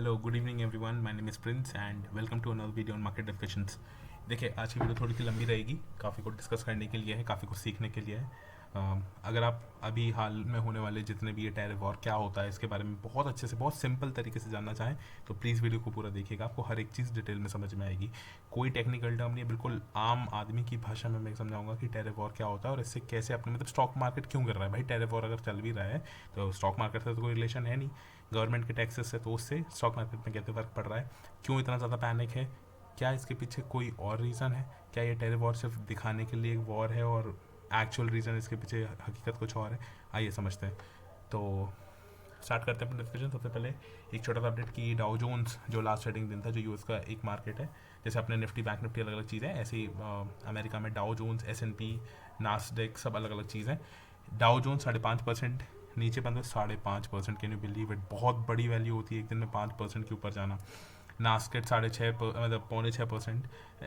Hello good evening everyone, my name is Prince and welcome to another video on market discussions. देखिए, आज की video थोड़ी सी लंबी रहेगी, काफ़ी कुछ डिस्कस करने के लिए है, काफ़ी कुछ सीखने के लिए है। अगर आप अभी हाल में होने वाले जितने भी ये टैरिफ वॉर क्या होता है इसके बारे में बहुत अच्छे से, बहुत सिंपल तरीके से जानना चाहें तो प्लीज़ वीडियो को पूरा देखिएगा, आपको हर एक चीज़ डिटेल में समझ में आएगी। कोई टेक्निकल टर्म नहीं, बिल्कुल आम आदमी की भाषा में मैं समझाऊंगा कि टैरिफ वॉर क्या होता है और इससे कैसे अपने मतलब स्टॉक मार्केट क्यों कर रहा है। भाई टैरिफ वॉर अगर चल भी रहा है तो स्टॉक मार्केट से तो कोई रिलेशन है नहीं, गवर्नमेंट के टैक्सेस से, तो उससे स्टॉक मार्केट में कैसे फ़र्क पड़ रहा है, क्यों इतना ज़्यादा पैनिक है, क्या इसके पीछे कोई और रीज़न है, क्या ये टेरर वॉर सिर्फ दिखाने के लिए एक वॉर है और एक्चुअल रीज़न इसके पीछे हकीकत कुछ और है। आइए समझते हैं। तो स्टार्ट करते हैं अपने डिस्कशन। सबसे पहले एक छोटा सा अपडेट की डाउ जोन्स जो लास्ट ट्रेडिंग दिन था, जो यूएस का एक मार्केट है, जैसे अपने निफ्टी बैंक निफ्टी अलग अलग चीज़ है, ऐसे ही अमेरिका में डाउ जोन्स, S&P, नास्डेक सब अलग अलग चीज़ है। डाउ जोन्स 5.5% नीचे बंद है, 5.5%। Can you believe it? बहुत बड़ी वैल्यू होती है एक दिन में 5% के ऊपर जाना। नास्केट 6.5 मतलब 6.25%,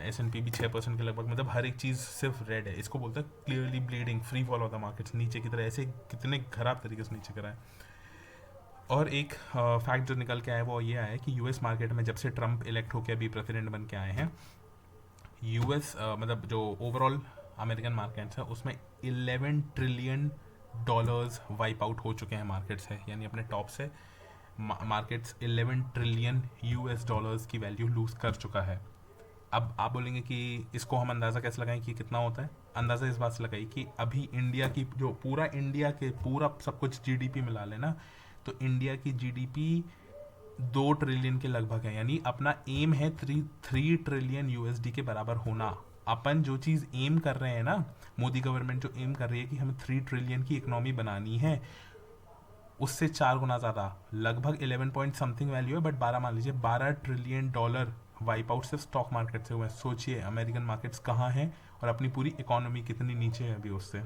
S&P भी 6% के लगभग, मतलब हर एक चीज़ सिर्फ रेड है। इसको बोलते हैं clearly bleeding free fall of the markets, नीचे की तरह ऐसे कितने खराब तरीके से नीचे करा है। और एक फैक्ट जो निकल के आया वो ये आया है कि यूएस मार्केट में जब से ट्रंप इलेक्ट होकर अभी प्रेसिडेंट बन के आए हैं, यूएस मतलब जो ओवरऑल अमेरिकन मार्केट्स है उसमें 11 ट्रिलियन डॉलर्स वाइप आउट हो चुके हैं मार्केट से, यानी अपने टॉप से मार्केट्स 11 ट्रिलियन यूएस डॉलर्स की वैल्यू लूज कर चुका है। अब आप बोलेंगे कि इसको हम अंदाज़ा कैसे लगाएं कि कितना होता है। अंदाज़ा इस बात से लगाइए कि अभी इंडिया की जो पूरा इंडिया के पूरा सब कुछ जीडीपी मिला लेना, तो इंडिया की जीडीपी 2 ट्रिलियन के लगभग है, यानी अपना एम है 3 ट्रिलियन यूएसडी के बराबर होना। अपन जो चीज़ एम कर रहे हैं ना, मोदी गवर्नमेंट जो एम कर रही है कि हमें 3 ट्रिलियन की इकोनॉमी बनानी है, उससे 4 गुना ज़्यादा, लगभग 11 पॉइंट समथिंग वैल्यू है, बट 12 मान लीजिए, 12 ट्रिलियन डॉलर वाइप आउट सिर्फ स्टॉक मार्केट से हुए। सोचिए अमेरिकन मार्केट्स कहाँ हैं और अपनी पूरी इकोनॉमी कितनी नीचे है अभी उससे।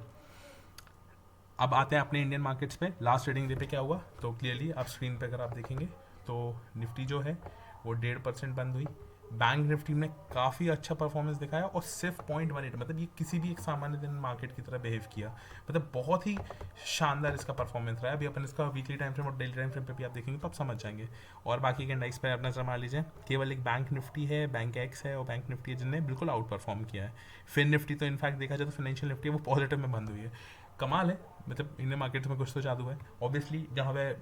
अब आते हैं अपने इंडियन मार्केट्स पे। लास्ट ट्रेडिंग डे पे क्या हुआ, तो क्लियरली आप स्क्रीन पे अगर आप देखेंगे तो निफ्टी जो है वो 1.5% बंद हुई। बैंक निफ्टी ने काफ़ी अच्छा परफॉर्मेंस दिखाया और सिर्फ 0.18, मतलब ये किसी भी एक सामान्य दिन मार्केट की तरह बिहेव किया, मतलब बहुत ही शानदार इसका परफॉर्मेंस रहा है। अभी अपन इसका वीकली टाइम फ्रेम और डेली टाइम फ्रेम पे भी आप देखेंगे तो आप समझ जाएंगे। और बाकी के इंडेक्स पे आप नजर मार लीजिए, केवल एक बैंक निफ्टी है, बैंक एक्स है और बैंक निफ्टी है जिनने बिल्कुल आउट परफॉर्म किया है। फिन निफ्टी तो इनफैक्ट देखा जाए तो फाइनेंशियल निफ्टी है वो पॉजिटिव में बंद हुई है। कमाल है, मतलब इंडियन मार्केट्स में कुछ तो जादू है। ऑब्वियसली जहाँ पे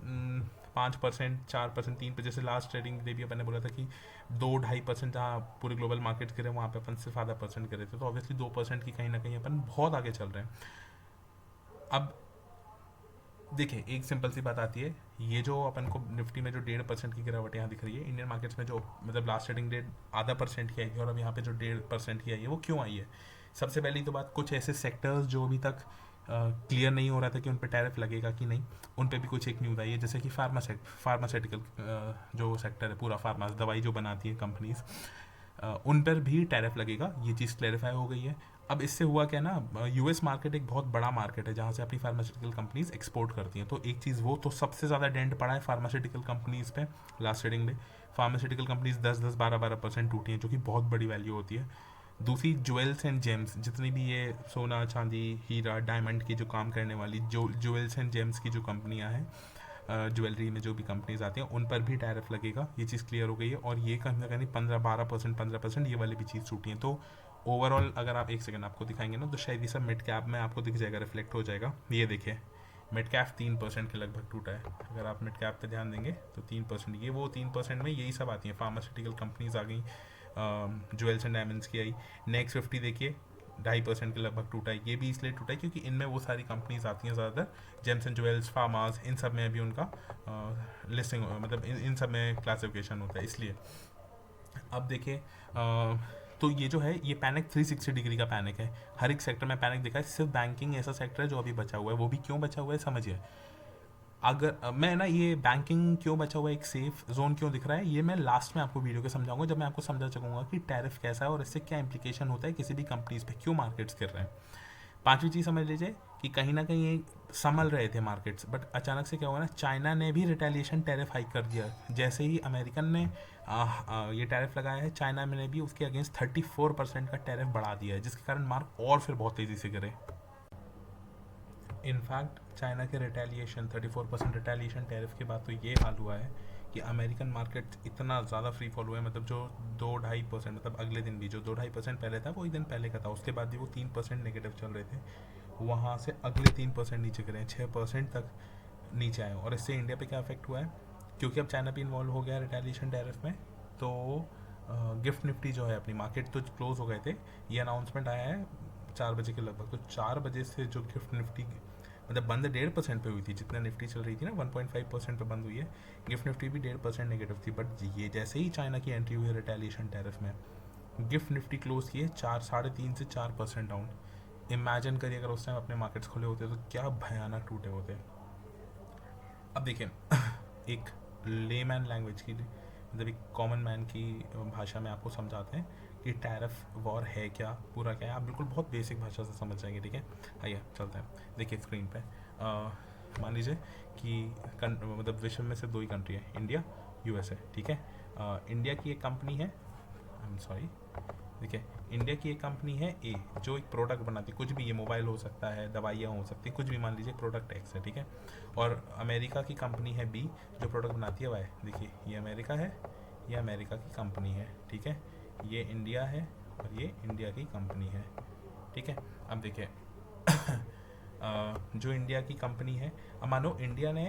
5%, 4%, 3%, जैसे लास्ट ट्रेडिंग डे भी अपन ने बोला था कि 2-2.5% जहाँ पूरे ग्लोबल मार्केट्स गिरे वहाँ पे अपन सिर्फ आधा परसेंट गिरे थे, तो ऑब्वियसली 2% की कहीं ना कहीं अपन बहुत आगे चल रहे हैं। अब देखिए, एक सिंपल सी बात आती है, ये जो अपन को निफ्टी में जो 1.5% की गिरावट यहाँ दिख रही है, इंडियन मार्केट्स में जो मतलब लास्ट ट्रेडिंग डे आधा परसेंट की आई थी और अब यहाँ पे जो 1.5% की आई है, वो क्यों आई है? सबसे पहली तो बात, कुछ ऐसे सेक्टर्स जो अभी तक क्लियर नहीं हो रहा था कि उन पर टैरिफ लगेगा कि नहीं, उन पर भी कुछ एक न्यूज़ आई है, जैसे कि फार्मास्यूटिकल जो सेक्टर है, पूरा फार्मा दवाई जो बनाती है कंपनीज, उन पर भी टैरिफ लगेगा, ये चीज़ क्लैरिफाई हो गई है। अब इससे हुआ क्या ना, यूएस मार्केट एक बहुत बड़ा मार्केट है जहाँ से अपनी फार्मास्यूटिकल कंपनीज एक्सपोर्ट करती हैं, तो एक चीज़ वो तो सबसे ज़्यादा डेंट पड़ा है फार्मास्यूटिकल कंपनीज पे last trading day. Pharmaceutical companies 10-10, 12-12% टूटी हैं, जो कि बहुत बड़ी वैल्यू होती है। दूसरी, ज्वेल्स एंड जेम्स, जितनी भी ये सोना चांदी हीरा डायमंड की जो काम करने वाली जो ज्वेल्स एंड जेम्स की जो कंपनियां हैं, ज्वेलरी में जो भी कंपनीज आती हैं, उन पर भी टैरिफ लगेगा, ये चीज़ क्लियर हो गई है। और ये कहीं ना कहीं 15-12%, 15% ये वाली भी चीज़ छूटी है। तो ओवरऑल अगर आप एक सेकंड आपको दिखाएंगे ना, तो शायद ये सब मिड कैप में आपको दिख जाएगा, रिफ्लेक्ट हो जाएगा। ये देखिए, मिड कैप 3% के लगभग टूटा है। अगर आप मिड कैप पे ध्यान देंगे तो 3%, ये वो 3% में यही सब आती हैं, फार्मास्यूटिकल कंपनीज आ गई, ज्वेल्स एंड डायमंड्स की आई। नेक्स्ट 50 देखिए, 2.5% के लगभग टूटा है। ये भी इसलिए टूटा है क्योंकि इनमें वो सारी कंपनीज आती हैं ज़्यादातर, जेम्स एंड ज्वेल्स, फार्मास, इन सब में भी उनका लिस्टिंग, मतलब इन सब में क्लासिफिकेशन होता है, इसलिए। अब देखिए, तो ये जो है ये पैनिक 360 डिग्री का पैनिक है, हर एक सेक्टर में पैनिक दिखा है, सिर्फ बैंकिंग ऐसा सेक्टर है जो अभी बचा हुआ है। वो भी क्यों बचा हुआ है समझिए। अगर मैं ना, ये बैंकिंग क्यों बचा हुआ है, एक सेफ जोन क्यों दिख रहा है, ये मैं लास्ट में आपको वीडियो के समझाऊंगा, जब मैं आपको समझा सकूंगा कि टैरिफ कैसा है और इससे क्या इंप्लीकेशन होता है किसी भी कंपनीज पे, क्यों मार्केट्स गिर रहे हैं। पांचवी चीज़ समझ लीजिए कि कहीं ना कहीं ये संभल रहे थे मार्केट्स, बट अचानक से क्या हुआ ना, चाइना ने भी रिटेलिएशन टैरिफ हाइक कर दिया। जैसे ही अमेरिकन ने ये टैरिफ लगाया है, चाइना ने भी उसके अगेंस्ट 34% का टैरिफ बढ़ा दिया है, जिसके कारण मार्क और फिर बहुत तेज़ी से गिरे। इनफैक्ट चाइना के रिटेलिएशन 34% रिटेलिएशन टैरिफ के बाद तो ये हाल हुआ है कि अमेरिकन मार्केट इतना ज़्यादा फ्री फॉल हुआ है, मतलब जो 2-2.5%, मतलब अगले दिन भी जो 2-2.5% पहले था वो एक दिन पहले का था, उसके बाद भी वो 3% नेगेटिव चल रहे थे, वहाँ से अगले 3% नीचे गिरे हैं, 6% तक नीचे आए। और इससे इंडिया पे क्या इफेक्ट हुआ है, क्योंकि अब चाइना भी इन्वॉल्व हो गया रिटेलिएशन टैरिफ में, तो गिफ्ट निफ्टी जो है, अपनी मार्केट तो क्लोज हो गए थे, ये अनाउंसमेंट आया है 4 बजे के लगभग, तो 4 बजे से जो गिफ्ट निफ्टी मतलब बंद 1.5% पे हुई थी, जितना निफ्टी चल रही थी ना 1.5% पे बंद हुई है, गिफ्ट निफ्टी भी 1.5% नेगेटिव थी। बट ये जैसे ही चाइना की एंट्री हुई है रिटेलिएशन टैरिफ में, गिफ्ट निफ्टी क्लोज किए 3.5 से 4% डाउन। इमेजिन करिए अगर उस टाइम अपने मार्केट्स खुले होते तो क्या भयानक टूटे होते। अब देखिए एक लेमैन लैंग्वेज की, मतलब एक कॉमन मैन की भाषा में आपको समझाते हैं कि टैरिफ वॉर है क्या, पूरा क्या है, आप बिल्कुल बहुत बेसिक भाषा से समझ जाएंगे। ठीक है, आइए चलते हैं। देखिए स्क्रीन पे मान लीजिए कि मतलब विश्व में से 2 ही कंट्री है, इंडिया यूएसए। ठीक है, इंडिया की एक कंपनी है, आई एम सॉरी, देखिए इंडिया की एक कंपनी है ए, जो एक प्रोडक्ट बनाती है, कुछ भी, ये मोबाइल हो सकता है, दवाइयाँ हो सकती हैं, कुछ भी, मान लीजिए प्रोडक्ट एक्स है। ठीक है, और अमेरिका की कंपनी है बी, जो प्रोडक्ट बनाती है वाई। देखिए ये अमेरिका है, ये अमेरिका की कंपनी है। ठीक है, ये इंडिया है और ये इंडिया की कंपनी है। ठीक है, अब देखिए जो इंडिया की कंपनी है, अब मानो इंडिया ने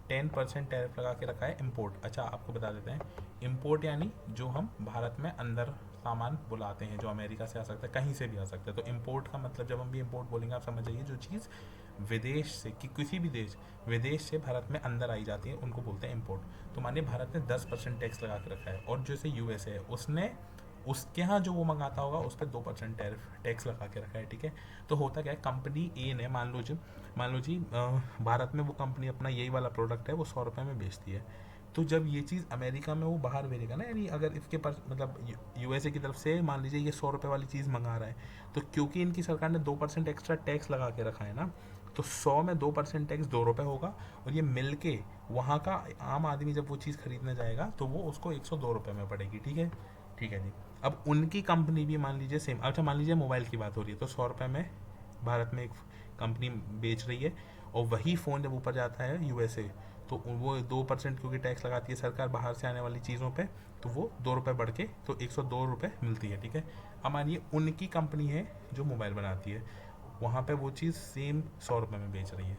10% टैरिफ लगा के रखा है इम्पोर्ट। अच्छा आपको बता देते हैं, इम्पोर्ट यानी जो हम भारत में अंदर सामान बुलाते हैं, जो अमेरिका से आ सकता है, कहीं से भी आ सकता है। तो इम्पोर्ट का मतलब, जब हम भी इम्पोर्ट बोलेंगे, आप समझ जाइए जो चीज़ विदेश से, कि किसी भी विदेश से भारत में अंदर आई जाती है, उनको बोलते हैं इम्पोर्ट। तो मानिए भारत ने 10% टैक्स लगा के रखा है, और जैसे यूएसए है, उसने उसके यहाँ जो वो मंगाता होगा उस पर 2% टैक्स लगा के रखा है। ठीक है, तो होता क्या है, कंपनी ए ने मान लो जी भारत में वो कंपनी अपना यही वाला प्रोडक्ट है वो 100 रुपये में बेचती है। तो जब ये चीज़ अमेरिका में वो बाहर भेजेगा ना, यानी अगर इसके पास मतलब यूएसए की तरफ से मान लीजिए ये 100 रुपये वाली चीज़ मंगा रहा है, तो क्योंकि इनकी सरकार ने 2% एक्स्ट्रा टैक्स लगा के रखा है ना, तो 100 में 2% टैक्स 2 रुपये होगा, और ये मिल के वहाँ का आम आदमी जब वो चीज़ खरीदने जाएगा तो वो उसको 102 रुपये में पड़ेगी। ठीक है, ठीक है जी। अब उनकी कंपनी भी मान लीजिए सेम, अच्छा मान लीजिए मोबाइल की बात हो रही है, तो 100 रुपये में भारत में एक कंपनी बेच रही है, और वही फ़ोन जब ऊपर जाता है यूएसए, तो वो 2% क्योंकि टैक्स लगाती है सरकार बाहर से आने वाली चीज़ों पे, तो वो 2 रुपये बढ़ के तो 102 रुपये मिलती है। ठीक है, अब मानिए उनकी कंपनी है जो मोबाइल बनाती है, वहाँ पे वो चीज़ सेम 100 रुपये में बेच रही है।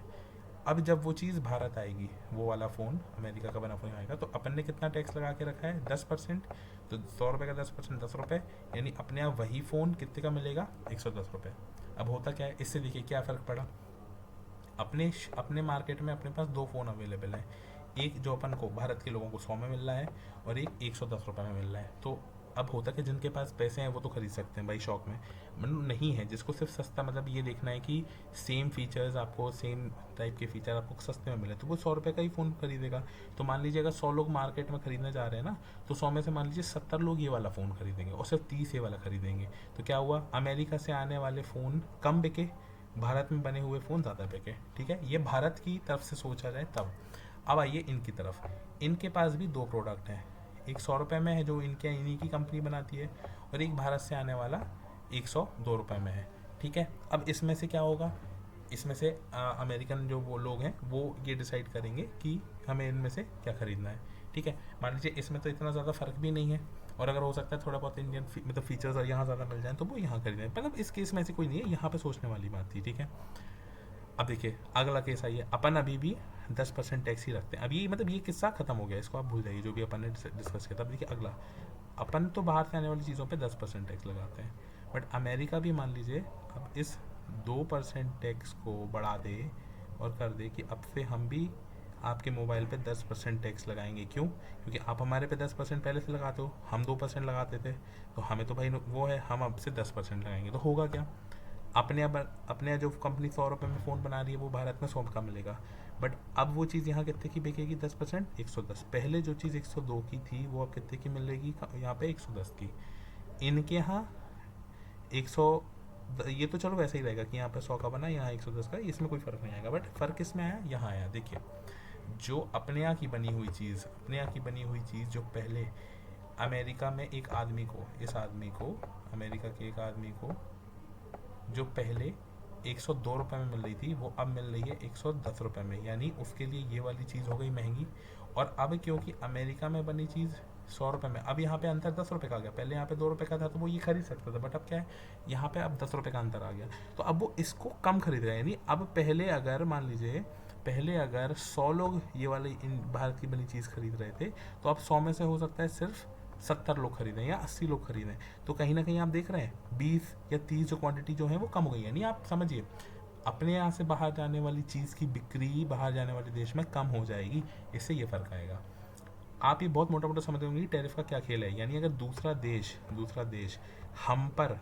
अब जब वो चीज़ भारत आएगी, वो वाला फ़ोन अमेरिका का बना फ़ोन आएगा, तो अपन ने कितना टैक्स लगा के रखा है, 10%। तो 100 रुपये का 10% 10 रुपये, यानी अपने आप वही फ़ोन कितने का मिलेगा, 110 रुपये। अब होता क्या है, इससे देखिए क्या फ़र्क पड़ा, अपने अपने मार्केट में अपने पास 2 फ़ोन अवेलेबल हैं, एक जो अपन को भारत के लोगों को 100 में मिल रहा है, और एक 110 रुपये में मिल रहा है। तो अब होता कि जिनके पास पैसे हैं वो तो खरीद सकते हैं भाई शौक में, मतलब नहीं है जिसको सिर्फ सस्ता, मतलब ये देखना है कि सेम फीचर्स आपको, सेम टाइप के फीचर आपको सस्ते में मिले, तो वो 100 रुपये का ही फ़ोन खरीदेगा। तो मान लीजिए अगर 100 लोग मार्केट में खरीदने जा रहे हैं ना, तो 100 में से मान लीजिए 70 लोग ये वाला फ़ोन खरीदेंगे और सिर्फ 30 ये वाला खरीदेंगे। तो क्या हुआ, अमेरिका से आने वाले फ़ोन कम बिके, भारत में बने हुए फ़ोन ज़्यादा बिके। ठीक है, ये भारत की तरफ से सोचा जाए तब। अब आइए इनकी तरफ, इनके पास भी 2 प्रोडक्ट हैं, एक 100 रुपये में है जो इनके इन्हीं की कंपनी बनाती है, और एक भारत से आने वाला 102 रुपये में है। ठीक है, अब इसमें से क्या होगा, इसमें से अमेरिकन जो वो लोग हैं वो ये डिसाइड करेंगे कि हमें इनमें से क्या ख़रीदना है। ठीक है, मान लीजिए इसमें तो इतना ज़्यादा फ़र्क भी नहीं है, और अगर हो सकता है थोड़ा बहुत इंडियन मतलब फीचर्स और यहाँ ज़्यादा मिल जाए तो वो यहाँ खरीदें, मतलब इस केस में ऐसी कोई नहीं है, यहाँ पे सोचने वाली बात थी। ठीक है, अब देखिए अगला केस आइए, अपन अभी भी 10% टैक्स ही रखते हैं। अब ये मतलब ये किस्सा खत्म हो गया, इसको आप भूल जाइए जो भी अपन ने डिस्कस किया था। अब देखिए अगला, अपन तो बाहर से आने वाली चीज़ों पे 10% टैक्स लगाते हैं, बट अमेरिका भी मान लीजिए अब इस 2% टैक्स को बढ़ा दे और कर दे कि अब से हम भी आपके मोबाइल पे 10% टैक्स लगाएंगे। क्यों, क्योंकि आप हमारे पे 10% पहले से लगाते हो, हम 2% लगाते थे, तो हमें तो भाई वो है, हम अब से 10% लगाएंगे। तो होगा क्या, अपने जो कंपनी 100 रुपये में फ़ोन बना रही है वो भारत में 100 का मिलेगा, बट अब वो चीज़ यहाँ कितने की बिकेगी, 10%, 110। पहले जो चीज़ 102 की थी वो अब कितने की मिलेगी, यहाँ पे 110 की। इनके यहाँ 100, ये तो चलो वैसे ही रहेगा कि यहाँ पे 100 का बना, यहाँ 110 का, इसमें कोई फ़र्क नहीं आएगा, बट फ़र्क किसमें आया, यहाँ आया। देखिए जो अपने यहाँ की बनी हुई चीज़, अपने यहाँ की बनी हुई चीज़ जो पहले अमेरिका में एक आदमी को, इस आदमी को, अमेरिका के एक आदमी को जो पहले 102 रुपये में मिल रही थी, वो अब मिल रही है 110 रुपये में, यानी उसके लिए ये वाली चीज़ हो गई महंगी, और अब क्योंकि अमेरिका में बनी चीज़ 100 रुपये में, अब यहाँ पे अंतर 10 रुपये का आ गया। पहले यहाँ पे 2 रुपये का था तो वो ये खरीद सकता था, बट अब क्या है, यहाँ पे अब 10 रुपये का अंतर आ गया, तो अब वो इसको कम खरीद रहा है। यानी अब पहले अगर मान लीजिए, पहले अगर 100 लोग ये वाली इन बाहर की बनी चीज़ खरीद रहे थे, तो अब 100 में से हो सकता है सिर्फ 70 लोग खरीदें या 80 लोग खरीदें। तो कहीं ना कहीं आप देख रहे हैं 20 या 30 जो क्वांटिटी जो है वो कम हो गई। यानी आप समझिए, अपने यहाँ से बाहर जाने वाली चीज़ की बिक्री बाहर जाने वाले देश में कम हो जाएगी, इससे ये फ़र्क आएगा। आप ये बहुत मोटा मोटा समझ होंगे टैरिफ का क्या खेल है। यानी अगर दूसरा देश हम पर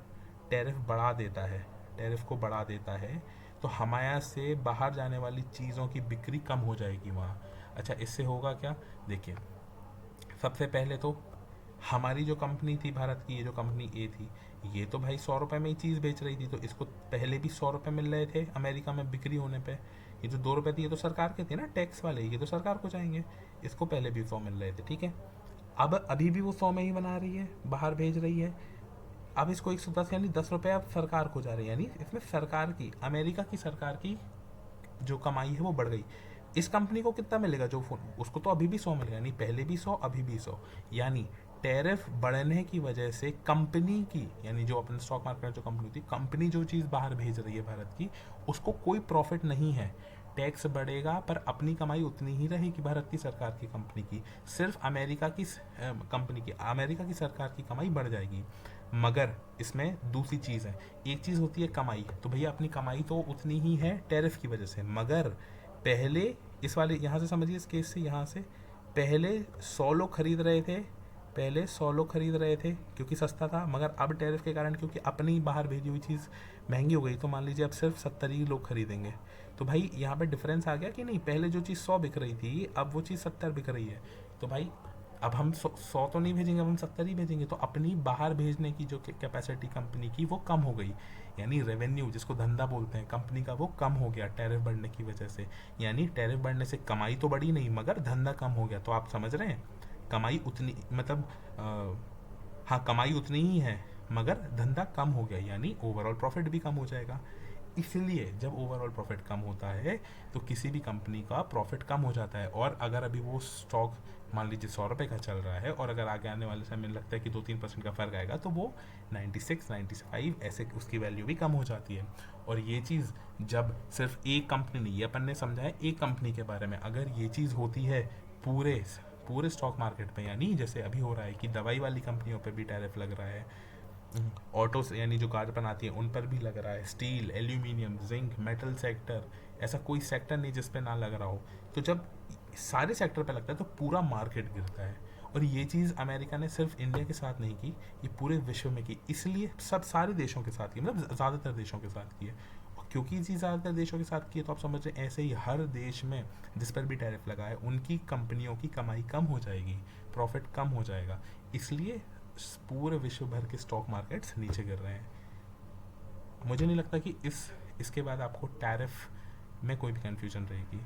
टैरिफ बढ़ा देता है, टैरिफ को बढ़ा देता है, तो हमारे यहाँ से बाहर जाने वाली चीज़ों की बिक्री कम हो जाएगी वहाँ। अच्छा, इससे होगा क्या, देखिए, सबसे पहले तो हमारी जो कंपनी थी भारत की, ये जो कंपनी ए थी, ये तो भाई 100 रुपये में ही चीज़ बेच रही थी, तो इसको पहले भी 100 रुपये मिल रहे थे अमेरिका में बिक्री होने पे। ये जो 2 रुपये थी ये तो सरकार के थे ना, टैक्स वाले, ये तो सरकार को जाएंगे। इसको पहले भी 100 मिल रहे थे, ठीक है। अब अभी भी वो 100 में ही बना रही है, बाहर भेज रही है। अब इसको 110 यानी 10 रुपये अब सरकार को जा रहे हैं। यानी इसमें सरकार की, अमेरिका की सरकार की जो कमाई है वो बढ़ गई। इस कंपनी को कितना मिलेगा, जो फोन, उसको तो अभी भी 100 मिलेगा, यानी पहले भी 100 अभी भी 100। यानी टैरिफ बढ़ने की वजह से कंपनी की, यानी जो अपने स्टॉक मार्केट में जो कंपनी थी, कंपनी जो चीज़ बाहर भेज रही है भारत की, उसको कोई प्रॉफिट नहीं है। टैक्स बढ़ेगा पर अपनी कमाई उतनी ही रहेगी भारत की सरकार की कंपनी की। सिर्फ अमेरिका की कंपनी की, अमेरिका की सरकार की कमाई बढ़ जाएगी। मगर इसमें दूसरी चीज़ है, एक चीज़ होती है कमाई, तो भैया अपनी कमाई तो उतनी ही है टैरिफ की वजह से। मगर पहले इस वाले यहाँ से समझिए, इस केस से यहाँ से, पहले 100 लोग खरीद रहे थे, पहले 100 लोग खरीद रहे थे क्योंकि सस्ता था, मगर अब टैरिफ के कारण क्योंकि अपनी बाहर भेजी हुई चीज़ महंगी हो गई, तो मान लीजिए अब सिर्फ 70 ही लोग खरीदेंगे। तो भाई यहाँ पे डिफरेंस आ गया कि नहीं, पहले जो चीज़ 100 बिक रही थी अब वो चीज़ 70 बिक रही है। तो भाई अब हम 100 तो नहीं भेजेंगे, अब हम 70 ही भेजेंगे, तो अपनी बाहर भेजने की जो कैपेसिटी कंपनी की वो कम हो गई। यानी रेवेन्यू, जिसको धंधा बोलते हैं कंपनी का, वो कम हो गया टैरिफ बढ़ने की वजह से। यानी टैरिफ बढ़ने से कमाई तो बढ़ी नहीं, मगर धंधा कम हो गया। तो आप समझ रहे हैं, कमाई उतनी, मतलब हाँ कमाई उतनी ही है मगर धंधा कम हो गया, यानी ओवरऑल प्रॉफिट भी कम हो जाएगा। इसलिए जब ओवरऑल प्रॉफिट कम होता है तो किसी भी कंपनी का प्रॉफिट कम हो जाता है। और अगर अभी वो स्टॉक मान लीजिए 100 रुपये का चल रहा है, और अगर आगे आने वाले समय में लगता है कि 2-3% का फ़र्क आएगा, तो वो 96, 95 ऐसे उसकी वैल्यू भी कम हो जाती है। और ये चीज़ जब सिर्फ एक कंपनी नहीं, ये अपन ने समझा है एक कंपनी के बारे में, अगर ये चीज़ होती है पूरे पूरे स्टॉक मार्केट में, यानी जैसे अभी हो रहा है कि दवाई वाली कंपनियों पर भी टैरिफ लग रहा है, ऑटो से यानी जो कार बनाती है उन पर भी लग रहा है, steel, aluminium, zinc, metal sector, ऐसा कोई सेक्टर नहीं जिस पे ना लग रहा हो। तो जब सारे सेक्टर पे लगता है तो पूरा मार्केट गिरता है। और ये चीज़ अमेरिका ने सिर्फ इंडिया के साथ नहीं की, ये पूरे विश्व में की, इसलिए सब सारे देशों के साथ की, मतलब ज़्यादातर देशों के साथ की है। और क्योंकि ये चीज़ ज़्यादातर देशों के साथ की है, तो आप समझ रहे हैं ऐसे ही हर देश में जिस पर भी टैरिफ लगा है उनकी कंपनियों की कमाई कम हो जाएगी, प्रॉफिट कम हो जाएगा। इसलिए पूरे विश्व भर के स्टॉक मार्केट्स नीचे गिर रहे हैं। मुझे नहीं लगता कि इसके बाद आपको टैरिफ में कोई भी कन्फ्यूजन रहेगी।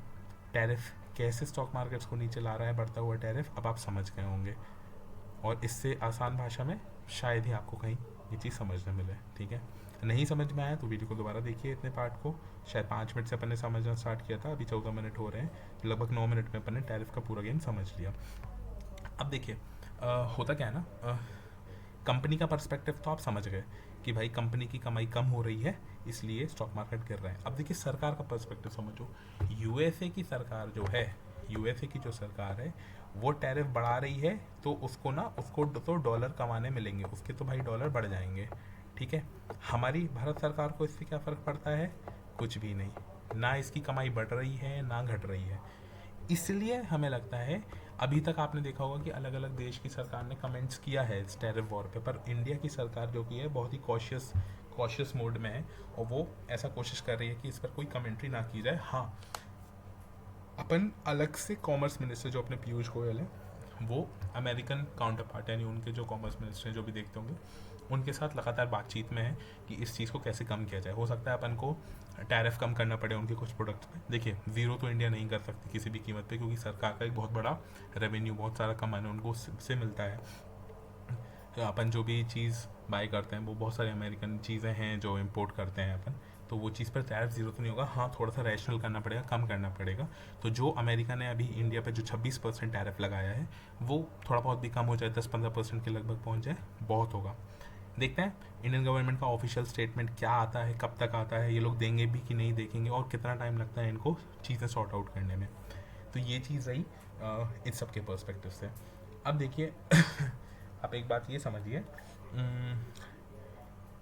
टैरिफ कैसे स्टॉक मार्केट्स को नीचे ला रहा है, बढ़ता हुआ टैरिफ, अब आप समझ गए होंगे। और इससे आसान भाषा में शायद ही आपको कहीं ये चीज़ समझने मिले, ठीक है। नहीं समझ में आया तो वीडियो को दोबारा देखिए, इतने पार्ट को। शायद 5 मिनट से अपन ने समझना स्टार्ट किया था, अभी 14 मिनट हो रहे हैं, तो लगभग 9 मिनट में अपन ने टैरिफ का पूरा गेम समझ लिया। अब देखिए, होता क्या है ना, कंपनी का पर्सपेक्टिव तो आप समझ गए कि भाई कंपनी की कमाई कम हो रही है इसलिए स्टॉक मार्केट गिर रहा है। अब देखिए सरकार का पर्सपेक्टिव समझो। यूएसए की सरकार जो है, यूएसए की जो सरकार है वो टैरिफ बढ़ा रही है, तो उसको तो डॉलर कमाने मिलेंगे, उसके तो भाई डॉलर बढ़ जाएंगे, ठीक है। हमारी भारत सरकार को इससे क्या फ़र्क पड़ता है, कुछ भी नहीं, ना इसकी कमाई बढ़ रही है ना घट रही है। इसलिए हमें लगता है, अभी तक आपने देखा होगा कि अलग अलग देश की सरकार ने कमेंट्स किया है इस टैरिफ वॉर पे, पर इंडिया की सरकार जो की है बहुत ही कॉशियस मोड में है, और वो ऐसा कोशिश कर रही है कि इस पर कोई कमेंट्री ना की जाए। हाँ, अपन अलग से कॉमर्स मिनिस्टर जो अपने पीयूष गोयल हैं, वो अमेरिकन काउंटर पार्ट यानी उनके जो कॉमर्स मिनिस्टर हैं जो भी देखते होंगे, उनके साथ लगातार बातचीत में है कि इस चीज़ को कैसे कम किया जाए। हो सकता है अपन को टैरिफ कम करना पड़े उनके कुछ प्रोडक्ट्स पे। देखिए, ज़ीरो तो इंडिया नहीं कर सकती किसी भी कीमत पे, क्योंकि सरकार का एक बहुत बड़ा रेवेन्यू, बहुत सारा कमाना उनको उससे मिलता है। तो अपन जो भी चीज़ बाय करते हैं वो बहुत सारी अमेरिकन चीज़ें हैं जो इम्पोर्ट करते हैं अपन, तो वो चीज़ पर टैरिफ जीरो तो नहीं होगा, हाँ थोड़ा सा रैशनल करना पड़ेगा, कम करना पड़ेगा। तो जो अमेरिका ने अभी इंडिया पे जो 26% टैरिफ लगाया है वो थोड़ा बहुत भी कम हो जाए, 10-15% के लगभग पहुँच जाए, बहुत होगा। देखते हैं इंडियन गवर्नमेंट का ऑफिशियल स्टेटमेंट क्या आता है, कब तक आता है, ये लोग देंगे भी कि नहीं देखेंगे, और कितना टाइम लगता है इनको चीज़ें सॉर्ट आउट करने में। तो ये चीज़ रही इन सब के पर्सपेक्टिव से। अब देखिए आप एक बात ये समझिए,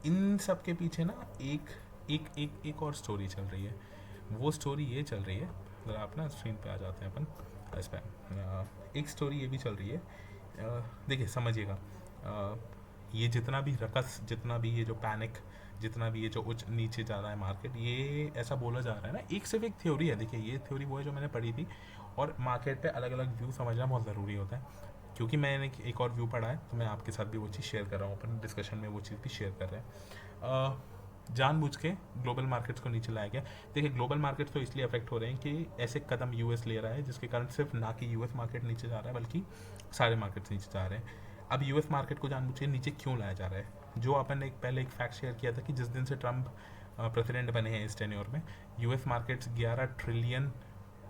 इन सब के पीछे ना एक एक एक एक और स्टोरी चल रही है। वो स्टोरी ये चल रही है, अगर आप ना स्क्रीन पे आ जाते हैं अपन इस पर, एक स्टोरी ये भी चल रही है। देखिए समझिएगा, ये जितना भी रकस, जितना भी ये जो पैनिक, जितना भी ये जो उच्च नीचे जा रहा है मार्केट, ये ऐसा बोला जा रहा है ना, एक सिर्फ एक थ्योरी है। देखिए ये थ्योरी वो है जो मैंने पढ़ी थी, और मार्केट पे अलग अलग व्यू समझना बहुत ज़रूरी होता है। क्योंकि मैंने एक और व्यू पढ़ा है तो मैं आपके साथ भी वो चीज़ शेयर कर रहा हूँ, अपन डिस्कशन में वो चीज़ भी शेयर कर रहे हैं। जानबूझ के ग्लोबल मार्केट्स को नीचे लाया गया। देखिए ग्लोबल मार्केट्स तो इसलिए अफेक्ट हो रहे हैं कि ऐसे कदम यूएस ले रहा है जिसके कारण सिर्फ ना कि यूएस मार्केट नीचे जा रहा है बल्कि सारे मार्केट्स नीचे जा रहे हैं। अब यूएस मार्केट को जानबूझ के नीचे क्यों लाया जा रहा है? जो अपन ने पहले एक फैक्ट शेयर किया था कि जिस दिन से ट्रंप प्रेसिडेंट बने हैं इस टेन्योर में, US markets 11 trillion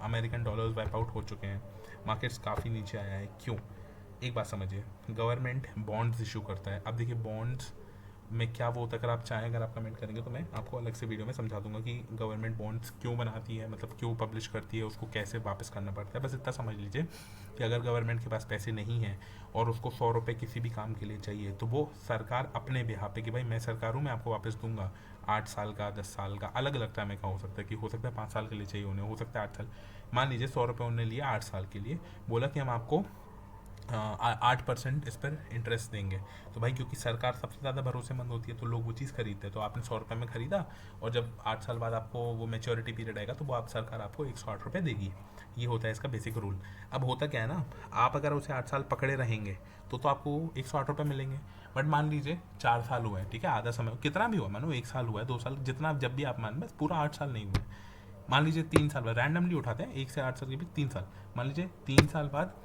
American dollars wipe out हो चुके हैं। मार्केट्स काफ़ी नीचे आया है। क्यों? एक बात समझिए, गवर्नमेंट बॉन्ड्स इशू करता है। अब देखिए बॉन्ड्स में क्या वो होता है, अगर आप चाहें, अगर आप कमेंट करेंगे तो मैं आपको अलग से वीडियो में समझा दूंगा कि गवर्नमेंट बॉन्ड्स क्यों बनाती है, मतलब क्यों पब्लिश करती है, उसको कैसे वापस करना पड़ता है। बस इतना समझ लीजिए कि अगर गवर्नमेंट के पास पैसे नहीं हैं और उसको 100 रुपये किसी भी काम के लिए चाहिए, तो वो सरकार अपने बिहार पे कि भाई मैं सरकार हूँ, मैं आपको वापस दूंगा, 8 साल का, 10 साल का, अलग अलग टाइम का हो सकता है, कि हो सकता है 5 साल के लिए चाहिए उन्हें, हो सकता है 8 साल। मान लीजिए 100 रुपये उन्होंने लिया 8 साल के लिए, बोला कि हम आपको 8% इस पर इंटरेस्ट देंगे। तो भाई क्योंकि सरकार सबसे ज़्यादा भरोसेमंद होती है तो लोग वो चीज़ खरीदते हैं। तो आपने 100 रुपये में ख़रीदा, और जब 8 साल बाद आपको वो मैच्योरिटी पीरियड आएगा तो वो आप सरकार आपको 108 रुपये देगी। ये होता है इसका बेसिक रूल। अब होता क्या है ना, आप अगर उसे 8 साल पकड़े रहेंगे तो आपको 108 रुपये मिलेंगे। बट मान लीजिए 4 साल हुआ है, ठीक है, आधा समय कितना भी हुआ, मानो 1 साल हुआ है, 2 साल, जितना जब भी आप मान, बस पूरा 8 साल नहीं हुआ है। मान लीजिए 3 साल बाद, रैंडमली उठाते हैं, 1 से 8 साल के बीच 3 साल, मान लीजिए 3 साल बाद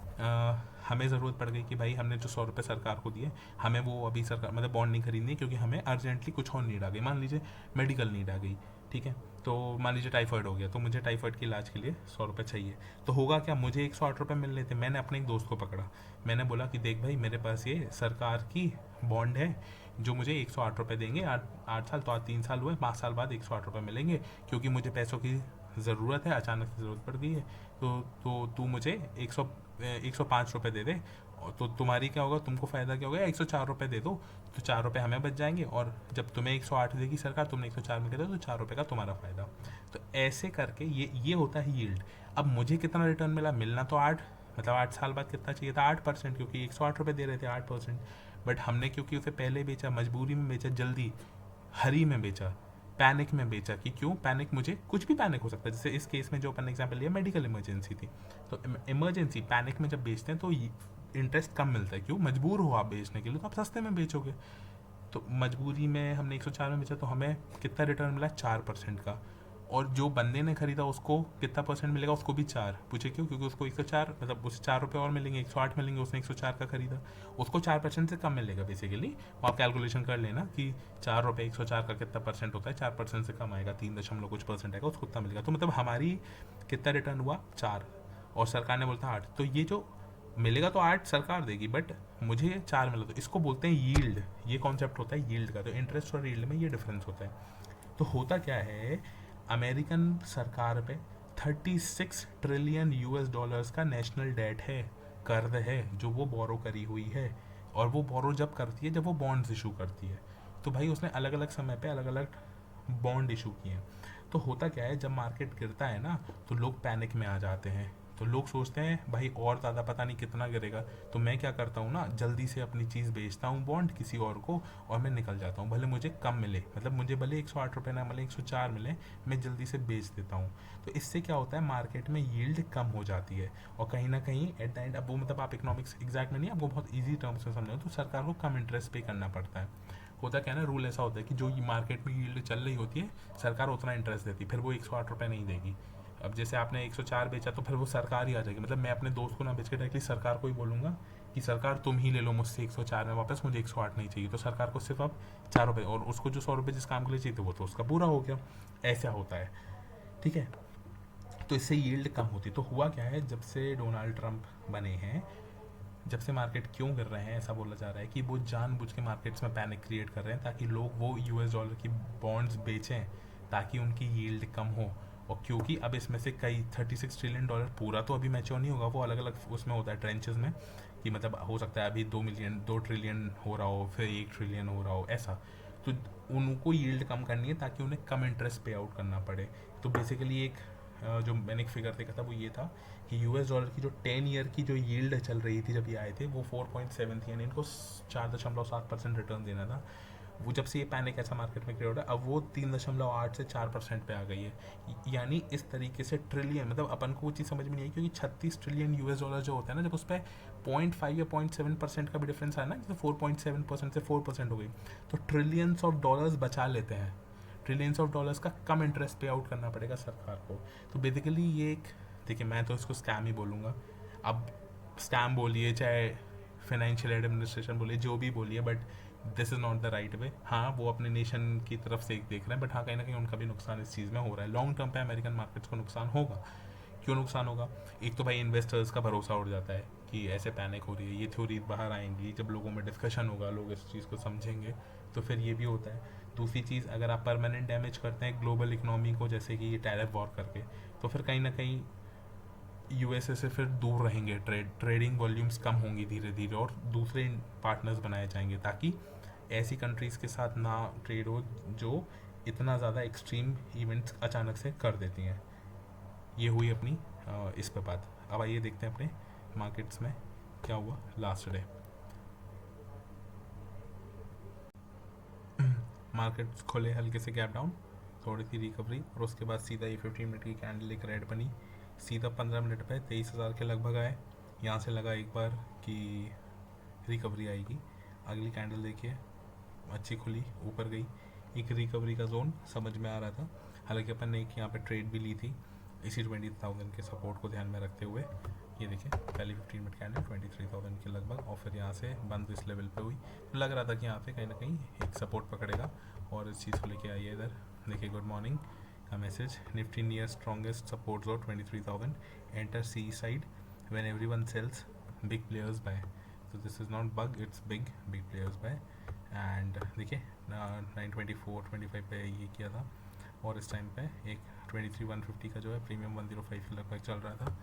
हमें ज़रूरत पड़ गई कि भाई हमने जो 100 रुपये सरकार को दिए, हमें वो अभी सरकार मतलब बॉन्ड नहीं खरीदनी क्योंकि हमें अर्जेंटली कुछ और नीड आ गई, मान लीजिए मेडिकल नीड आ गई, ठीक है। तो मान लीजिए टाइफाइड हो गया, तो मुझे टाइफाइड के इलाज के लिए 100 रुपये चाहिए। तो होगा क्या, मुझे 108 रुपये मिल रहे थे, मैंने अपने एक दोस्त को पकड़ा, मैंने बोला कि देख भाई मेरे पास ये सरकार की बॉन्ड है जो मुझे 108 रुपये देंगे, 8 साल, तो आज 3 साल हुए, 5 साल बाद 108 रुपये मिलेंगे, क्योंकि मुझे पैसों की ज़रूरत है, अचानक से ज़रूरत पड़ गई है। तो तू मुझे 105 रुपये दे दे, और तो तुम्हारी क्या होगा, तुमको फ़ायदा क्या होगा, 104 रुपये दे दो, तो 4 रुपये हमें बच जाएंगे, और जब तुम्हें 108 देगी सरकार, तुमने 104 में दे दो, तो 4 रुपये का तुम्हारा फ़ायदा। तो ऐसे करके ये होता है यील्ड। अब मुझे कितना रिटर्न मिला, मिलना तो 8, मतलब 8 साल बाद कितना चाहिए था, 8%, क्योंकि 108 रुपये दे रहे थे, 8%। बट हमने क्योंकि उसे पहले बेचा, मजबूरी में बेचा, जल्दी हरी में बेचा, पैनिक में बेचा। कि क्यों पैनिक, मुझे कुछ भी पैनिक हो सकता है, जैसे इस केस में जो अपन एग्जांपल लिया, मेडिकल इमरजेंसी थी। तो इमरजेंसी पैनिक में जब बेचते हैं तो इंटरेस्ट कम मिलता है। क्यों, मजबूर हो आप बेचने के लिए तो आप सस्ते में बेचोगे। तो मजबूरी में हमने 104 में बेचा, तो हमें कितना रिटर्न मिला, 4% का। और जो बंदे ने खरीदा उसको कितना परसेंट मिलेगा, उसको भी 4। पूछे क्यों, क्योंकि उसको 104, मतलब उसे 4 रुपये और मिलेंगे, 108 मिलेंगे, उसने 104 का खरीदा, उसको 4% से कम मिलेगा बेसिकली। वो आप कैलकुलेशन कर लेना कि 4 रुपये 104 का कितना परसेंट होता है, 4% से कम आएगा, 3 दशमलव कुछ परसेंट आएगा, उसको उतना मिलेगा। तो मतलब हमारी कितना रिटर्न हुआ, 4, और सरकार ने बोलता 8। तो ये जो मिलेगा तो 8 सरकार देगी, बट मुझे 4 मिला, तो इसको बोलते हैं यील्ड। ये कॉन्सेप्ट होता है यील्ड का। तो इंटरेस्ट और यील्ड में ये डिफरेंस होता है। तो होता क्या है, अमेरिकन सरकार पे 36 ट्रिलियन यूएस डॉलर्स का नेशनल डेट है, कर्ज है, जो वो बोरो करी हुई है। और वो बोरो जब करती है, जब वो बॉन्ड्स इशू करती है। तो भाई उसने अलग अलग समय पे अलग अलग बॉन्ड इशू किए हैं। तो होता क्या है, जब मार्केट गिरता है ना, तो लोग पैनिक में आ जाते हैं। तो लोग सोचते हैं भाई और ज़्यादा पता नहीं कितना गिरेगा, तो मैं क्या करता हूँ ना, जल्दी से अपनी चीज़ बेचता हूँ बॉन्ड किसी और को, और मैं निकल जाता हूँ, भले मुझे कम मिले, मतलब मुझे भले 108 रुपये ना मिले, 104 मिले, मैं जल्दी से बेच देता हूँ। तो इससे क्या होता है, मार्केट में यील्ड कम हो जाती है, और कहीं ना कहीं एट द एंड, अब वो मतलब आप इकोनॉमिक्स एग्जैक्ट में नहीं, आपको बहुत ईजी टर्म्स में समझो, तो सरकार को कम इंटरेस्ट पे करना पड़ता है। होता क्या है ना, रूल ऐसा होता है कि जो मार्केट में यील्ड चल रही होती है, सरकार उतना इंटरेस्ट देती है, फिर वो 108 रुपये नहीं देगी। अब जैसे आपने 104 बेचा, तो फिर वो सरकार ही आ जाएगी, मतलब मैं अपने दोस्त को ना बेच के डायरेक्टली सरकार को ही बोलूँगा कि सरकार तुम ही ले लो मुझसे 104 में वापस, मुझे 108 नहीं चाहिए, तो सरकार को सिर्फ अब 4 रुपये, और उसको जो 100 रुपये जिस काम के लिए चाहिए थे वो तो उसका पूरा हो गया। ऐसा होता है, ठीक है। तो इससे यील्ड कम होती। तो हुआ क्या है, जब से डोनाल्ड ट्रंप बने हैं, जब से मार्केट क्यों कर रहे हैं, ऐसा बोला जा रहा है कि वो जानबूझ के मार्केट्स में पैनिक क्रिएट कर रहे हैं ताकि लोग वो यूएस डॉलर की बॉन्ड्स बेचें ताकि उनकी यील्ड कम हो। और क्योंकि अब इसमें से कई 36 ट्रिलियन डॉलर पूरा तो अभी मैच्योर नहीं होगा, वो अलग अलग उसमें होता है ट्रेंचेस में, कि मतलब हो सकता है अभी 2 ट्रिलियन हो रहा हो, फिर 1 ट्रिलियन हो रहा हो, ऐसा। तो उनको यील्ड कम करनी है ताकि उन्हें कम इंटरेस्ट पे आउट करना पड़े। तो बेसिकली एक जो मैंने एक फिगर देखा था वो ये था कि यूएस डॉलर की जो 10 ईयर की जो यील्ड चल रही थी जब ये आए थे वो 4.7 थी, यानी इनको 4.7% रिटर्न देना था। वो जब से ये पैनिक ऐसा मार्केट में क्रिएट हो रहा है, अब वो 3.8 से 4% पे आ गई है। यानी इस तरीके से ट्रिलियन, मतलब अपन को वो चीज़ समझ में नहीं आई, क्योंकि 36 ट्रिलियन यूएस डॉलर जो होता है ना, जब उस पर 0.5 या 0.7% का भी डिफरेंस आया ना, जैसे 4.7% से 4% हो गई, तो ट्रिलियंस ऑफ डॉलर्स बचा लेते हैं। ट्रिलियंस ऑफ डॉलर्स का कम इंटरेस्ट पे आउट करना पड़ेगा सरकार को। तो बेसिकली ये एक, देखिए मैं तो इसको स्कैम ही बोलूँगा। अब स्कैम बोलिए चाहे फाइनेंशियल एडमिनिस्ट्रेशन बोलिए, जो भी बोलिए, but this is not the right way. हाँ, वो अपने नेशन की तरफ से एक देख रहे हैं, बट हाँ कहीं ना कहीं उनका भी नुकसान इस चीज़ में हो रहा है। लॉन्ग टर्म पे अमेरिकन मार्केट्स को नुकसान होगा। क्यों नुकसान होगा? एक तो भाई इन्वेस्टर्स का भरोसा उड़ जाता है कि ऐसे पैनिक हो रही है, ये थ्योरी बाहर आएंगी, जब लोगों में डिस्कशन होगा लोग इस चीज़ को समझेंगे, तो फिर ये भी होता है। दूसरी चीज़, अगर आप परमानेंट डैमेज करते हैं ग्लोबल इकोनॉमी को, जैसे कि ये टैरिफ वॉर करके, तो फिर कहीं ना कहीं यूएसए से फिर दूर रहेंगे, ट्रेडिंग वॉल्यूम्स कम होंगी धीरे धीरे, और दूसरे पार्टनर्स बनाए जाएंगे ताकि ऐसी कंट्रीज़ के साथ ना ट्रेड हो जो इतना ज़्यादा एक्सट्रीम इवेंट्स अचानक से कर देती हैं। ये हुई अपनी इस पे बात। अब आइए देखते हैं अपने मार्केट्स में क्या हुआ लास्ट डे। मार्केट्स खोले हल्के से गैप डाउन, थोड़ी सी रिकवरी, और उसके बाद सीधा ये 15 मिनट की कैंडल एक रेड बनी, सीधा 15 मिनट पे 23,000 के लगभग आए। यहाँ से लगा एक बार कि रिकवरी आएगी। अगली कैंडल देखिए, अच्छी खुली, ऊपर गई, एक रिकवरी का जोन समझ में आ रहा था। हालांकि अपन ने एक यहाँ पे ट्रेड भी ली थी इसी 20,000 के सपोर्ट को ध्यान में रखते हुए। ये देखिए पहली 15 मिनट कैंडल 23,000 के लगभग, और फिर यहाँ से बंद इस लेवल पे हुई, तो लग रहा था कि यहाँ पे कहीं ना कहीं एक सपोर्ट पकड़ेगा और इस चीज़ को लेके आइए इधर। देखिए गुड मॉर्निंग का message, nifty near strongest support zone 23,000, enter sea side when everyone sells, big players buy. तो this is not bug, it's big players buy. And देखिए 924-25 पे ये किया था, और इस टाइम पे एक 23,150 का जो है प्रीमियम 105 के लगभग चल रहा था।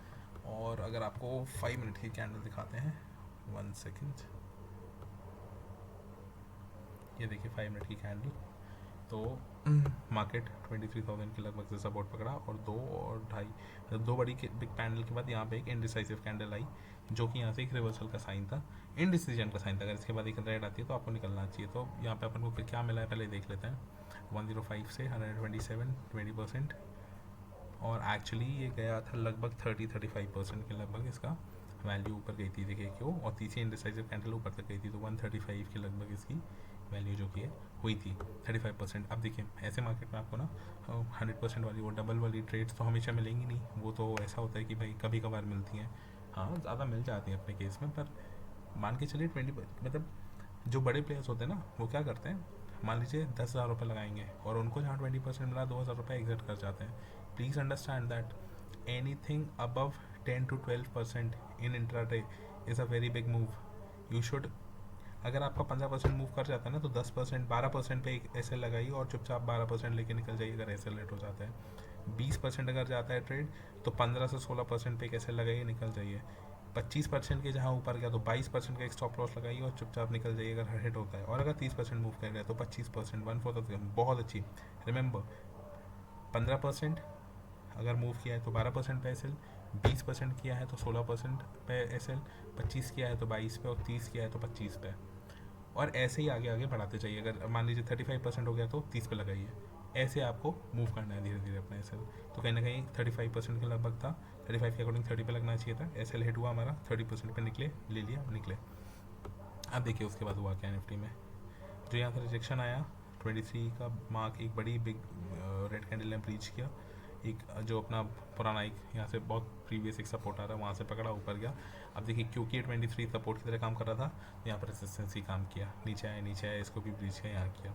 और अगर आपको 5 मिनट की कैंडल दिखाते हैं, 1 सेकेंड, ये देखिए 5 मिनट की कैंडल, तो मार्केट 23,000 के लगभग से सपोर्ट पकड़ा, और 2 और 2.5, मतलब 2 बड़ी बिग कैंडल के बाद यहाँ पे एक इनडिसाइसिव कैंडल आई, जो कि यहाँ से एक रिवर्सल का साइन था, इनडिसीजन का साइन था। अगर इसके बाद एक रेड आती है तो आपको निकलना चाहिए। तो यहाँ पे अपन को फिर क्या मिला है पहले देख लेते हैं। 105 से 127, 20%, और एक्चुअली ये गया था लगभग 30-35% के लगभग, इसका वैल्यू ऊपर गई थी, देखिए क्यों। और तीसरी इनडिसाइसिव कैंडल ऊपर तक गई थी, तो 135 के लगभग इसकी वैल्यू जो कि है हुई थी 35%। अब देखिए ऐसे मार्केट में आपको ना 100% वाली, वो डबल वाली ट्रेड्स तो हमेशा मिलेंगी नहीं, वो तो ऐसा होता है कि भाई कभी कभार मिलती हैं, हाँ ज़्यादा मिल जाती हैं अपने केस में, पर मान के चलिए 20, मतलब जो बड़े प्लेयर्स होते हैं ना, वो क्या करते हैं, मान लीजिए 10,000 रुपये लगाएंगे और उनको जहाँ 20% मिला 2,000 रुपये एग्जिट कर जाते हैं। Please understand that anything above 10-12% in intraday is a very big move. You should, अगर आपका 15% मूव कर जाता है ना, तो 10%, 12% पे एक ऐसे लगाइए और चुपचाप 12% लेके निकल जाइए अगर ऐसे लेट हो जाता है। 20% अगर जाता है ट्रेड, तो 15 से 16% पे कैसे लगाइए, निकल जाइए। 25% के जहाँ ऊपर गया तो 22% का एक स्टॉप लॉस लगाइए और चुपचाप निकल जाइए अगर हिट होता है। और अगर 30% मूव कर गया तो 25%, 1/4, बहुत अच्छी। रिमेंबर 15% अगर मूव किया है तो 12% पे एस एल, 20% किया है तो 16% पे एस एल, 25 किया है तो 22 पे, और 30 किया है तो 25 पे, और ऐसे ही आगे आगे बढ़ाते चाहिए। अगर मान लीजिए 35% हो गया तो 30 पे लगाइए। ऐसे आपको मूव करना है धीरे धीरे अपना एस एल। तो कहीं ना कहीं 35% के लगभग था, 35 के अकॉर्डिंग 30 पे लगना चाहिए था। एस एल हिट हुआ हमारा, 30% पे निकले, ले लिया, निकले। अब देखिए उसके बाद हुआ क्या निफ्टी में, जो यहाँ से रिजेक्शन आया 23 का मार्क, एक बड़ी बिग रेड कैंडल ने ब्रीच किया, एक जो अपना पुराना एक यहाँ से बहुत प्रीवियस एक सपोर्ट आ रहा है वहाँ से पकड़ा, ऊपर गया। अब देखिए क्योंकि ये 23 सपोर्ट की तरह काम कर रहा था, तो यहाँ पर रेसिस्टेंस ही काम किया, नीचे आया, इसको भी ब्रीच किया, यहाँ किया।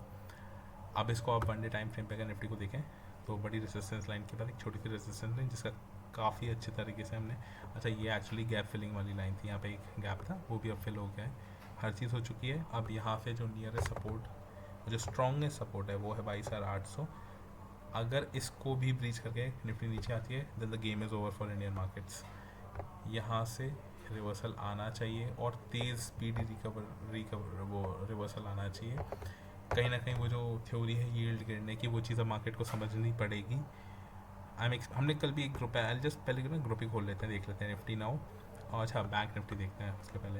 अब इसको आप 1 डे टाइम फ्रेम पे अगर निफ्टी को देखें तो बड़ी रेसिस्टेंस लाइन के बाद एक छोटी सी रेसिस्टेंस लाइन जिसका काफ़ी अच्छे तरीके से हमने, अच्छा ये एक्चुअली गैप फिलिंग वाली लाइन थी, यहाँ पे एक गैप था वो भी अब फिल हो गया है, हर चीज़ हो चुकी है। अब यहाँ पे जो नियरेस्ट सपोर्ट, जो स्ट्रॉन्गेस्ट सपोर्ट है वो है 22,800। अगर इसको भी ब्रीच करके निफ्टी नीचे आती है then the game is over for Indian markets. यहाँ से रिवर्सल आना चाहिए और तेज़ स्पीडी रिकवर वो रिवर्सल आना चाहिए। कहीं ना कहीं वो जो थ्योरी है यील्ड गिरने की, वो चीज़ अब मार्केट को समझनी पड़ेगी। हमने कल भी एक ग्रुप है, जस्ट पहले ना ग्रुप ही खोल लेते हैं, देख लेते हैं निफ्टी नाउ। और अच्छा बैंक निफ्टी देखते हैं उसके पहले।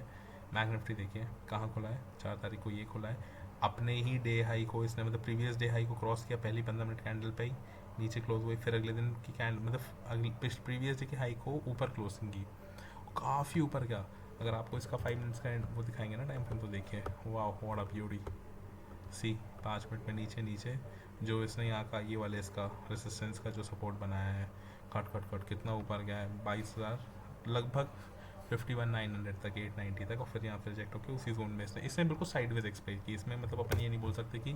बैंक निफ्टी देखिए कहाँ खुला है, 4 तारीख को ये खुला है, अपने ही डे हाई को इसने, मतलब प्रीवियस डे हाई को क्रॉस किया पहली 15 मिनट कैंडल पे ही, नीचे क्लोज हुई, फिर अगले दिन की कैंडल मतलब अगले प्रीवियस डे की हाई को ऊपर क्लोजिंग की, काफ़ी ऊपर गया। अगर आपको इसका 5 मिनट्स का वो दिखाएंगे ना टाइम फ्रेम, तो देखिए वाह what a beauty, see 5 minute में नीचे जो इसने यहाँ का ये वाले इसका रेसिस्टेंस का जो सपोर्ट बनाया है, कट कितना ऊपर गया है, 22,000 लगभग 51,900 तक, 890 तक, और फिर यहाँ पे रिजेक्ट होकर उसी जोन में इसने बिल्कुल साइडवेज एक्सपेक्ट की। इसमें मतलब अपन ये नहीं बोल सकते कि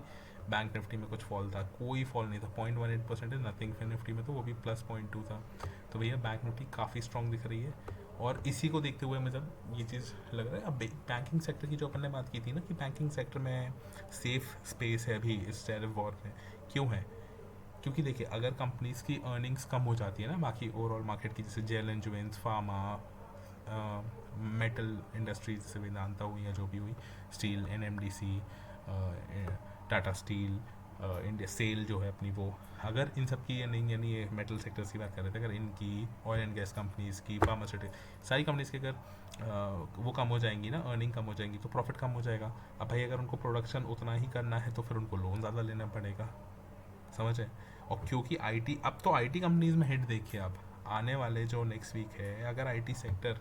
बैंक निफ्टी में कुछ फॉल था, कोई फॉल नहीं था, 0.18% नथिंग फिर निफ्टी में, तो वो भी +0.2 था। तो भैया बैंक निफ्टी काफ़ी स्ट्रॉन्ग दिख रही है, और इसी को देखते हुए मतलब ये चीज़ लग रहा है। अब बैंकिंग सेक्टर की जो अपन ने बात की थी ना कि बैंकिंग सेक्टर में सेफ स्पेस है अभी इस टैरिफ वॉर में, क्यों है? क्योंकि देखिए अगर कंपनीज़ की अर्निंग्स कम हो जाती है ना बाकी ओवरऑल मार्केट की, जैसे जेल एंड जुवेंस, फार्मा, मेटल इंडस्ट्रीज से वेदांता हुई या जो भी हुई, steel, NMDC, Tata steel, India SAIL जो है अपनी, वो अगर इन सब की नहीं, यानी ये मेटल सेक्टर्स की बात कर रहे थे, अगर इनकी ऑयल एंड गैस कंपनीज़ की, फार्मास्यूटिकल, सारी कंपनीज़ की अगर वो कम हो जाएंगी ना, अर्निंग कम हो जाएंगी, तो प्रॉफिट कम हो जाएगा। अब भाई अगर उनको प्रोडक्शन उतना ही करना है तो फिर उनको लोन ज़्यादा लेना पड़ेगा, समझ है। और क्योंकि आईटी, अब तो आईटी कंपनीज़ में हिट देखिए, अब आने वाले जो नेक्स्ट वीक है, अगर आईटी सेक्टर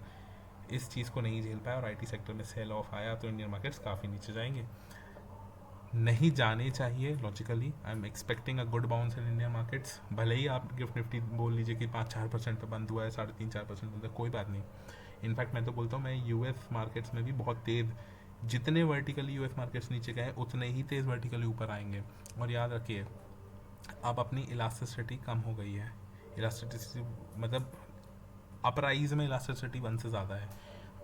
इस चीज़ को नहीं झेल पाया और आईटी सेक्टर में सेल ऑफ आया तो इंडियन मार्केट्स काफ़ी नीचे जाएंगे, नहीं जाने चाहिए logically. I am expecting a good bounce in Indian markets, भले ही आप गिफ्ट निफ्टी बोल लीजिए कि 5-4% पे बंद हुआ है, 3.5-4% बंद है, कोई बात नहीं। इनफैक्ट मैं तो बोलता हूँ, मैं यूएस मार्केट्स में भी बहुत तेज़, जितने वर्टिकली यूएस मार्केट्स नीचे गए उतने ही तेज़ वर्टिकली ऊपर आएंगे। और याद रखिए अब अपनी इलास्टिसिटी कम हो गई है, इलास्टिसिटी मतलब अपराइज में इलास्टिसिटी 1 से ज़्यादा है।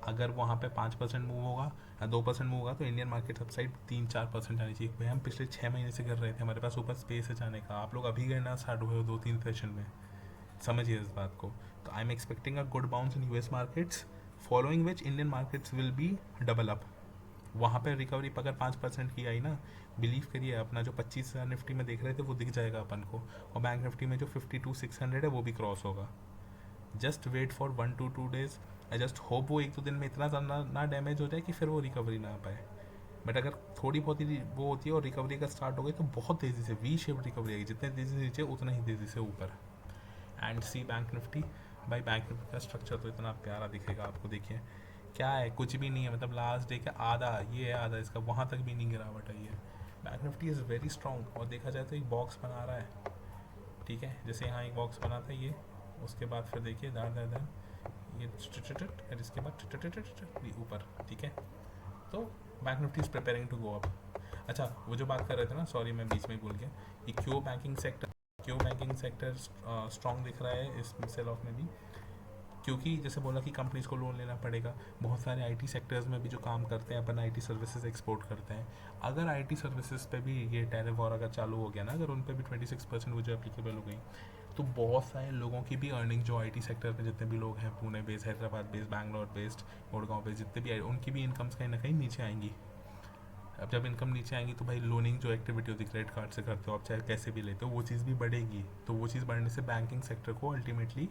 अगर वहाँ पे 5% मूव होगा या 2% मूव होगा तो इंडियन मार्केट अपसाइड 3-4% जानी चाहिए। भाई हम पिछले 6 महीने से कर रहे थे, हमारे पास ऊपर स्पेस है जाने का, आप लोग अभी गिरना स्टार्ट हुए हो 2-3 सेशन में, समझिए इस बात को। तो I am expecting a good bounce in US markets, following which Indian markets will be double up. वहाँ पर रिकवरी अगर 5% की आई ना, बिलीव करिए अपना जो 25,000 निफ्टी में देख रहे थे वो दिख जाएगा अपन को, और बैंक निफ्टी में जो 52,600 है वो भी क्रॉस होगा। Just wait for 1 to 2 days। I just hope वो 1-2 दिन में इतना ज़्यादा ना डैमेज हो जाए कि फिर वो रिकवरी ना आ पाए। बट अगर थोड़ी बहुत ही वो होती है और रिकवरी का स्टार्ट हो गई तो बहुत तेज़ी से वी शेप रिकवरी आएगी, जितने तेज़ी से नीचे उतना ही तेज़ी से ऊपर। एंड सी बैंक निफ्टी, भाई बैंक निफ्टी का स्ट्रक्चर तो इतना प्यारा दिखेगा आपको, देखिए क्या है, कुछ भी नहीं है, मतलब लास्ट डे का आधा ये है, आधा इसका, वहाँ तक भी नहीं गिरावट आई है। Bank Nifty is very strong, और देखा जाए तो एक बॉक्स बना रहा है, ठीक है, जैसे यहाँ एक बॉक्स बना था ये, उसके बाद फिर देखिए दार ये और इसके बाद ये ऊपर, ठीक है। तो Bank Nifty is preparing to go up. अच्छा वो जो बात कर रहे थे ना, सॉरी मैं बीच में ही भूल गया, कि क्यों बैंकिंग सेक्टर स्ट्रॉन्ग दिख रहा है इस सेल ऑफ में भी, क्योंकि जैसे बोला कि कंपनीज को लोन लेना पड़ेगा। बहुत सारे आईटी सेक्टर्स में भी जो काम करते हैं, अपन आईटी सर्विसेज एक्सपोर्ट करते हैं, अगर आईटी सर्विसेज पे भी ये टैरिफ वॉर अगर चालू हो गया ना, अगर उन पे भी 26% वो जो एप्लीकेबल हो गई, तो बहुत सारे लोगों की भी अर्निंग, जो आईटी सेक्टर में जितने भी लोग हैं, Pune based, Hyderabad based, Bangalore based, Gurgaon based, जितने भी उनकी भी इनकम्स कहीं ना कहीं नीचे आएंगी। अब जब इनकम नीचे आएंगी तो भाई लोनिंग जो एक्टिविटी होती है क्रेडिट कार्ड से करते हो आप, चाहे कैसे भी लेते हो, वो चीज़ भी बढ़ेगी। तो वो चीज़ बढ़ने से बैंकिंग सेक्टर को अल्टीमेटली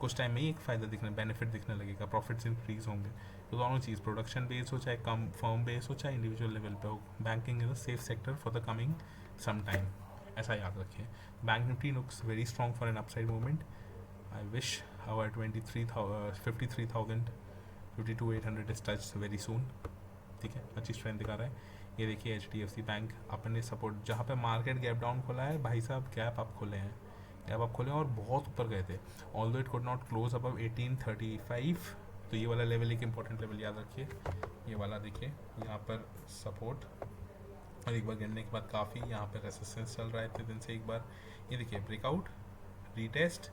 कुछ टाइम में ही एक फ़ायदा दिखने, बेनिफिट दिखने लगेगा, प्रॉफिट्स इंक्रीज होंगे। तो दोनों चीज़, प्रोडक्शन बेस हो चाहे कम फर्म बेस हो चाहे इंडिविजुअल लेवल पे हो, banking is a safe sector for the coming some time, ऐसा याद रखिए। Bank Nifty looks very strong for an upside movement. I wish our 53,000 52,800 is touch very soon, ठीक है, अच्छी स्ट्रेंथ दिखा रहा है। ये देखिए HDFC बैंक अपने सपोर्ट, जहाँ पे मार्केट गैप डाउन खोला है भाई साहब, गैप अप खोले हैं, अब आप खोले और बहुत ऊपर गए थे, although it could not close above 1835। तो ये वाला लेवल एक इंपॉर्टेंट लेवल याद रखिए, ये वाला देखिए यहाँ पर सपोर्ट, और एक बार गिरने के बाद काफ़ी यहाँ पर रेसिस्टेंस चल रहा है इतने दिन से। एक बार ये देखिए ब्रेकआउट, रीटेस्ट,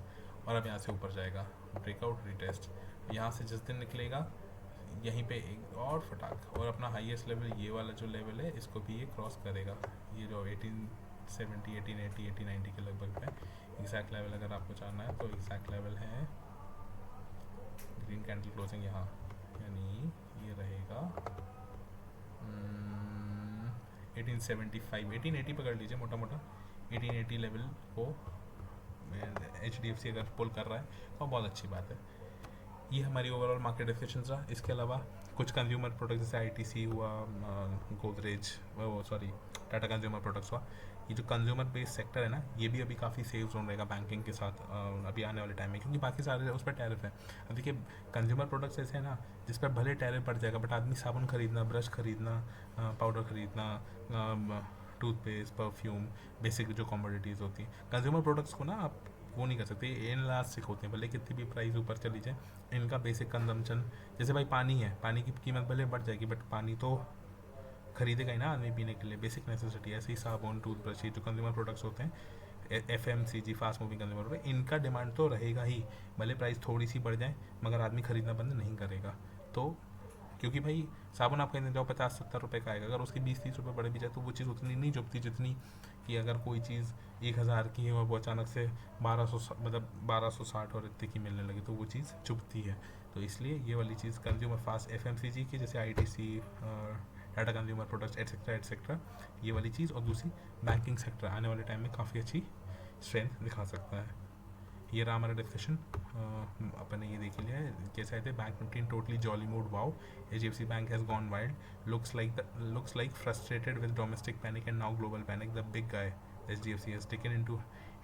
और अब यहाँ से ऊपर जाएगा, ब्रेकआउट, रीटेस्ट, यहाँ से जिस दिन निकलेगा यहीं पे एक और फटाक, और अपना हाईएस्ट लेवल ये वाला जो लेवल है इसको भी ये क्रॉस करेगा, ये जो 1870 1880 1890 के लगभग पे एग्जैक्ट लेवल अगर आपको जानना है तो एग्जैक्ट लेवल है ग्रीन कैंडल क्लोजिंग यहाँ, यानी ये रहेगा 1875 1880 पकड़ लीजिए मोटा मोटा, 1880 लेवल को HDFC अगर पुल कर रहा है तो बहुत अच्छी बात है। ये हमारी ओवरऑल मार्केट डिस्कशन रहा। इसके अलावा कुछ कंज्यूमर प्रोडक्ट जैसे ITC हुआ, गोदरेज, वो सॉरी टाटा कंज्यूमर प्रोडक्ट्स हुआ, ये जो कंज्यूमर बेस्ड सेक्टर है ना, ये भी अभी काफ़ी सेफ जोन रहेगा बैंकिंग के साथ अभी आने वाले टाइम में, क्योंकि बाकी सारे उस पर टैरिफ है। अब देखिए कंज्यूमर प्रोडक्ट्स ऐसे है ना जिस पर भले टैरिफ पड़ जाएगा, बट आदमी साबुन खरीदना, ब्रश खरीदना, पाउडर खरीदना, टूथपेस्ट, परफ्यूम, बेसिक जो कॉमोडिटीज़ होती हैं, कंज्यूमर प्रोडक्ट्स को ना आप वो नहीं कर सकते, इनलास्टिक होते हैं, भले कितनी भी प्राइस ऊपर चली जाए, इनका बेसिक कंजम्पशन, जैसे भाई पानी है, पानी की कीमत भले बढ़ जाएगी बट पानी तो खरीदेगा ही ना आदमी पीने के लिए, बेसिक नेसेसिटी। ऐसे ही साबुन, टूथब्रश, ये जो कंज्यूमर प्रोडक्ट्स होते हैं, FMCG, fast moving consumer product, इनका डिमांड तो रहेगा ही, भले प्राइस थोड़ी सी बढ़ जाए मगर आदमी खरीदना बंद नहीं करेगा। तो क्योंकि भाई साबुन आप खरीदने जाओ 50-70 रुपये का आएगा, अगर उसकी 20-30 रुपये बढ़ भी जाए तो वो चीज़ उतनी नहीं चुभती जितनी कि अगर कोई चीज़ 1000 की है और वो अचानक से 1200 मतलब 1260 और इतने की मिलने लगे तो वो चीज़ चुभती है। तो इसलिए ये वाली चीज़ कंज्यूमर फास्ट FMCG की, जैसे ITC, Tata consumer products etcetera etcetera, ये वाली चीज़, और दूसरी बैंकिंग सेक्टर आने वाले टाइम में काफ़ी अच्छी स्ट्रेंथ दिखा सकता है। ये रहा हमारा डिस्कशन, अपन ने ये देख लिया है कैसे आए थे bank Nifty in totally jolly mood, wow HDFC bank has gone wild, looks like frustrated with domestic panic and now global panic, the big guy HDFC has taken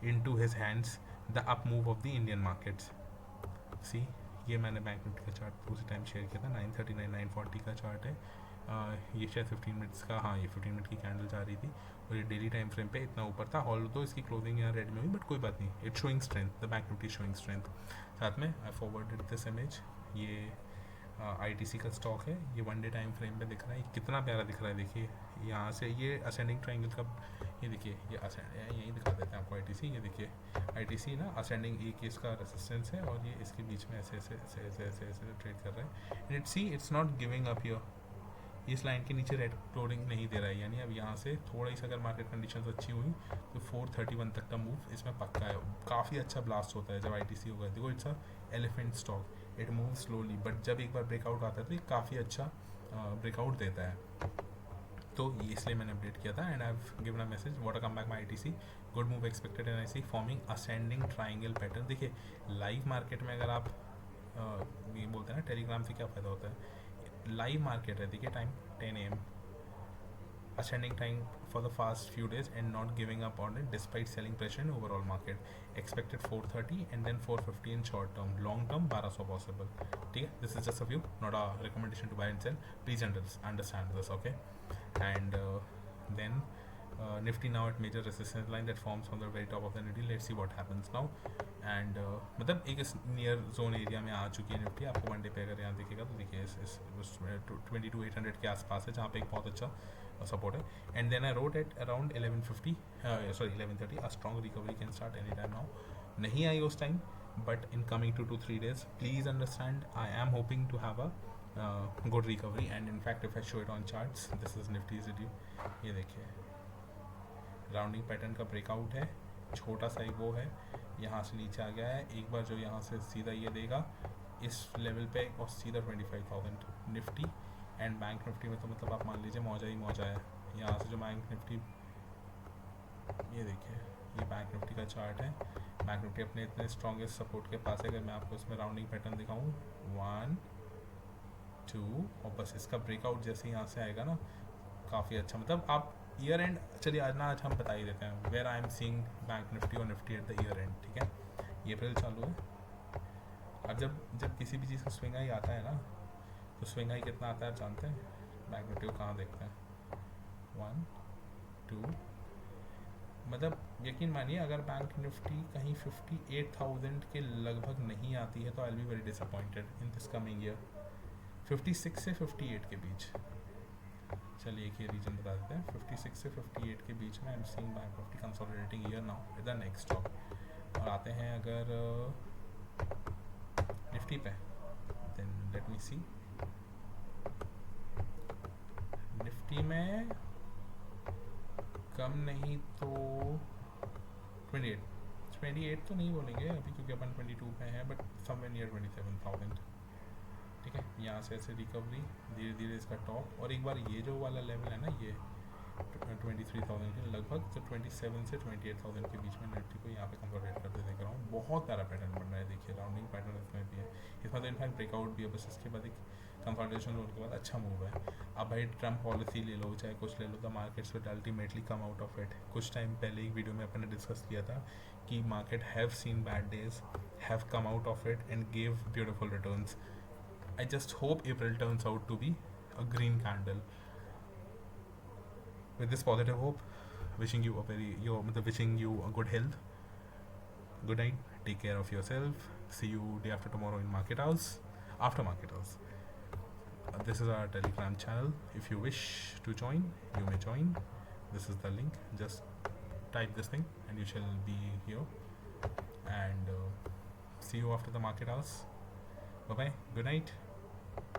into his hands the up move of the Indian markets। सी ये मैंने bank Nifty का chart उसी time share किया था, 939 940 का chart है, ये शायद 15 मिनट्स का, हाँ ये 15 मिनट की कैंडल जा रही थी और ये डेली टाइम फ्रेम पे इतना ऊपर था, ऑल तो इसकी क्लोजिंग यहाँ रेड में हुई बट कोई बात नहीं, it showing strength, the bank Nifty showing strength. साथ में आई फॉरवर्डेड दिस इमेज, ये ITC का स्टॉक है, ये 1 डे टाइम फ्रेम पे दिख रहा है, कितना प्यारा दिख रहा है, देखिए यहाँ से ये असेंडिंग ट्रायंगल का, ये देखिए ये यहीं दिखा देते हैं आपको ITC, ये देखिए ITC ना असेंडिंग एक इसका रेसिस्टेंस है और ये इसके बीच में ऐसे ऐसे ऐसे ऐसे ऐसे ऐसे ट्रेड कर रहा है, and it's not giving up here, इस लाइन के नीचे रेड क्लोजिंग नहीं दे रहा है, यानी अब यहाँ से थोड़ा सी अगर मार्केट कंडीशंस अच्छी हुई तो 431 तक का मूव इसमें पक्का है, काफ़ी अच्छा ब्लास्ट होता है जब ITC होगा। देखो it's a elephant stock, it move slowly but जब एक बार ब्रेकआउट आता है तो ये काफ़ी अच्छा ब्रेकआउट देता है। तो ये इसलिए मैंने अपडेट किया था, and I have given a message what a come back my ITC, good move expected and I see forming ascending triangle pattern. देखिए लाइव मार्केट में अगर आप ये बोलते हैं ना टेलीग्राम से क्या फ़ायदा होता है, लाइव मार्केट है, देखिए time 10 AM, ascending time for the past few days and not giving up on it despite selling pressure in overall market, expected 430 and then 450 in short term, long term 1200 possible, ठीक है, this is just a view, not a recommendation to buy and sell, please understand this, okay। And then Nifty now at major resistance line that forms on the very top of the Nifty, let's see what happens now। And मतलब एक इस near zone area में आ चुकी है Nifty, आपको 1 day पे अगर यहाँ देखेगा तो देखिए इस 22,800 के आसपास है जहाँ पे एक बहुत अच्छा सपोर्ट है, and then I wrote at around 1150 sorry 1130 a strong recovery can start any time now, नहीं आई उस time but in coming 2 to 3 days please understand I am hoping to have a good recovery, and in fact if I show it on charts, this is Nifty redo, ये देखिए rounding pattern का breakout है, छोटा सा ही वो है, यहाँ से नीचे आ गया है, एक बार जो यहाँ से सीधा ये देगा इस लेवल पे और सीधा 25,000 निफ्टी, एंड बैंक निफ्टी में तो मतलब आप मान लीजिए मौजा ही मौजा है। यहाँ से जो बैंक निफ्टी, ये देखिए ये बैंक निफ्टी का चार्ट है, बैंक निफ्टी अपने इतने स्ट्रॉन्गेस्ट सपोर्ट के पास है, अगर मैं आपको इसमें राउंडिंग पैटर्न दिखाऊँ 1 2 और बस इसका ब्रेकआउट जैसे यहाँ से आएगा ना काफ़ी अच्छा, मतलब आप ईयर एंड, चलिए आज हम बता ही देते हैं where I am seeing bank nifty और nifty at the year end, ठीक है, ये अप्रैल चालू है। अब जब किसी भी चीज़ का स्विंग आई आता है ना तो स्विंग आई कितना आता है आप जानते हैं, बैंक निफ्टी को कहाँ देखते हैं 1 2 मतलब यकीन मानिए अगर बैंक निफ्टी कहीं 58,000 के लगभग नहीं आती है तो I will be very disappointed in this coming year. 56 से 58 के बीच, चलिए एक ही रीजन बता देते हैं, 56 से 58 के बीच में आई am seeing bank Nifty consolidating year now with the next stock. और आते हैं अगर निफ्टी पे, देन लेट मी सी। निफ्टी में कम नहीं तो 28 तो नहीं बोलेंगे अभी क्योंकि अपन 22 पे हैं, बट समवेयर नियर 27,000। ठीक है, यहाँ से ऐसे रिकवरी धीरे धीरे इसका टॉप, और एक बार ये जो वाला लेवल है ना, ये 23,000 के लगभग, तो 27 से 28,000 के बीच में निफ्टी को यहाँ पे कंसोलिडेट करते देख रहा हूँ। बहुत प्यारा पैटर्न बन रहा है, देखिए राउंडिंग पैटर्न इसमें भी है, इसमें तो इनफैक्ट ब्रेकआउट भी है, बस इसके बाद एक कंसोलिडेशन लोन के बाद अच्छा मूव है। अब भाई ट्रम्प पॉलिसी ले लो चाहे कुछ ले लो, the markets will ultimately come out of it. कुछ टाइम पहले एक वीडियो में अपन ने डिस्कस किया था कि market have seen bad days, have come out of it and gave beautiful returns. I just hope April turns out to be a green candle. With this positive hope, wishing you a good health. Good night. Take care of yourself. See you day after tomorrow in market house. After market house. This is our Telegram channel. If you wish to join, you may join. This is the link. Just type this thing and you shall be here. And see you after the market house. Bye bye. Good night.